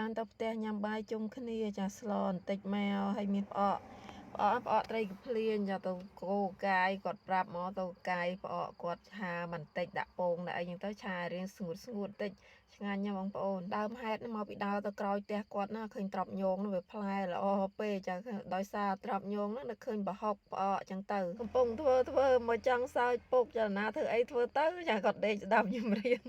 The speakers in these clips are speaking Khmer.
បានទៅផ្ទះញ៉ាំបាយជុំគ្នាចាស្លបន្តិចមកហើយមានផ្អកត្រីកាភ្លៀងចាទៅគោកាយគាត់ប្រាប់មកទៅកាយផ្អកគាត់ឆាបន្តិចដាក់ពងដាក់អីចឹងទៅឆារៀងស្ងួតបន្តិចឆ្ងាញ់ណាស់បងប្អូនដើមហេតុមកពីដើរទៅក្រោយផ្ទះគាត់ណាឃើញត្រប់ញងនោះវាផ្លែល្អពេកចាដោយសារត្រប់ញងនោះនឹកឃើញប្រហុកផ្អកចឹងទៅកំពុងធ្វើមកចង់សើចពុកចាណាធ្វើអីធ្វើទៅចាគាត់ដេកស្ដាប់ចម្រៀង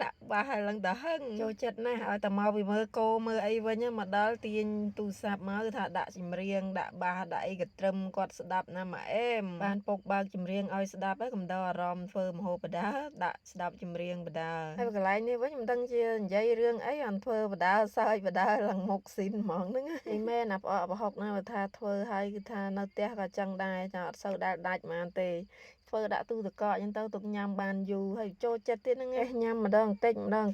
ដាក់បាសហើយឡើងទៅហឹងចូលចិត្តណាស់ឲ្យតែមកពីមើលគោមើលអីវិញមកដល់ទាញទូរស័ព្ទមកគឺថាដាក់ចម្រៀងដាក់បាសដាក់អីក៏ត្រឹមគាត់ស្ដាប់ណាមកអែមបានពុកបើកចម្រៀងឲ្យស្ដាប់ហើយកំដៅអារម្មណ៍ធ្វើមហូបបដាដាក់ស្ដាប់ចម្រៀងបដាហើយកន្លែងនេះវិញមិនដឹងជានិយាយរឿងអីអានធ្វើបដាសើចបដាឡើងមុខស៊ីនហ្មងហ្នឹងឯងមែនណាផ្អកប្រហុកណាបើថាធ្វើឲ្យគឺថានៅផ្ទះក៏ចឹងដែរចាអត់សូវដែលដាច់ហ្មងទេធ្វើដាក់ទូទឹកកកអញ្ចឹងទៅទុកញ៉ាំបានយូរហើយចូលចិត្តទៀតហ្នឹងឯងញ៉ាំម្ដងបន្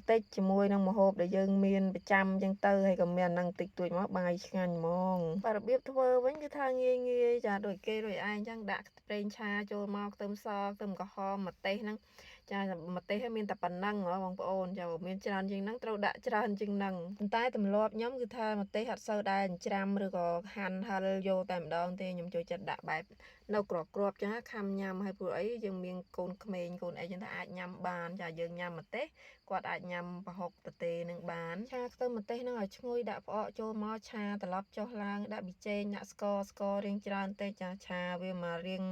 តិចជាមួយនឹងម្ហូបដែលយើងមានប្រចាំអញ្ចឹងទៅហើយក៏មាននឹងតិចតួចមកបាយឆ្ងាញ់ហ្មងបាទរបៀបធ្វើវិញគឺថាងាយចាដូចគេដូចឯងអញ្ចឹងដាក់ប្រេងឆាចូលមកខ្ទឹមសខ្ទឹមក្រហមម្ទេសហ្នឹងចាម្ទេសមានតែប៉ុណ្ណឹងហ៎បងប្អូនចាបើមានច្រើនជាងហ្នឹងត្រូវដាក់ច្រើនជាងហ្នឹងប៉ុន្តែទម្លាប់ខ្ញុំគឺថាម្ទេសអត់សូវដែរច្រាំឬក៏ហាន់ហិលយកតែម្ដងទេខ្ញុំចូលចិត្តដាក់បែបនៅក្របចឹងខំញ៉ាំហើយព្រោះអីយើងមានកូនក្មេងកូនអីចឹងទៅអាចញ៉ាំបានចាយើងញ៉ាំម្ទេសគាត់អាចញ៉ាំប្រហុកទទេនឹងបានឆាខ្ទឹមម្ទេសនឹងឲ្យឈ្ងុយដាក់ផ្អកចូលមកឆាត្រឡប់ចុះឡើងដាក់ប៊ីចេងដាក់ស្កររៀងច្រើនតិចចាឆាវាមករៀង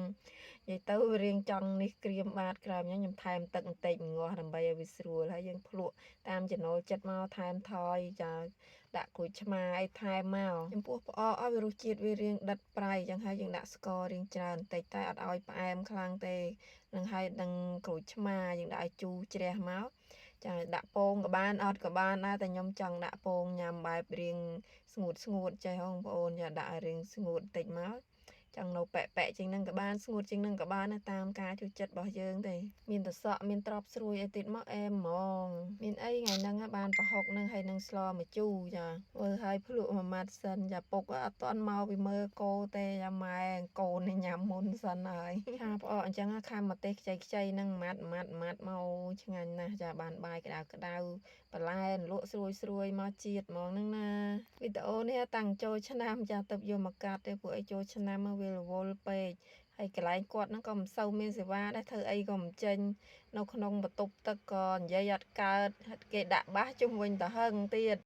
និយាយទៅរៀងចង់នេះក្រៀមបាតក្រោយខ្ញុំថែមទឹកបន្តិចងាស់ដើម្បីឲ្យវាស្រួលហើយយើងភ្លក់តាមចំណូលចិត្តមកថែមថយចាដាក់ក្រូចឆ្មាអីថែមមកចំពោះផ្អកឲ្យវារសជាតិវារៀងដិតប្រៃចឹងហើយយើងដាក់ស្កររៀងច្រើនបន្តិចតែអត់ឲ្យផ្អែមខ្លាំងទេនឹងហើយនឹងក្រូចឆ្មាយើងដាក់ឲ្យជូរជ្រះមកចាដាក់ពងក៏បានអត់ក៏បានដែរតែខ្ញុំចង់ដាក់ពងញ៉ាំបែបរៀងស្ងួតចេះបងប្អូនចាដាក់ឲ្យរៀងស្ងួតបន្តិចមកចង់នៅប៉ែជាងហ្នឹងក៏បានស្ងួតជាងហ្នឹងក៏បានតាមការចូលចិត្តរបស់យើងទេមានតសក់មានត្រប់ស្រួយអីទៀតមកអែមហ្មងមានអីថ្ងៃហ្នឹងបានប្រហុកហ្នឹងហើយនឹងស្លម្ជូរចាធ្វើឲ្យភ្លក់មួយម៉ាត់សិនចាពុកអត់ទាន់មកពីមើលគោទេចាម៉ែកូននេះញ៉ាំមុនសិនហើយឆាផ្អកអញ្ចឹងខាំម្ទេសខ្ចីហ្នឹងម៉ាត់មកឆ្ងាញ់ណាស់ចាបានបាយក្តៅបន្លែលក់ស្រួយមកជាតិហ្មងហ្នឹងណាវីដេអូនេះតាំងចូលឆ្នាំចាទៅយកមកកាត់ទេព្រោះអីចូលឆ្នាំមកវារវល់ពេកហើយកន្លែងគាត់ហ្នឹងក៏មិនសូវមានសេវាដែរធ្វើអីក៏មិនចេញនៅក្នុងបន្ទប់ទឹកក៏និយាយអត់កើតគេដាក់បាសជុំវិញទៅហឹងទៀត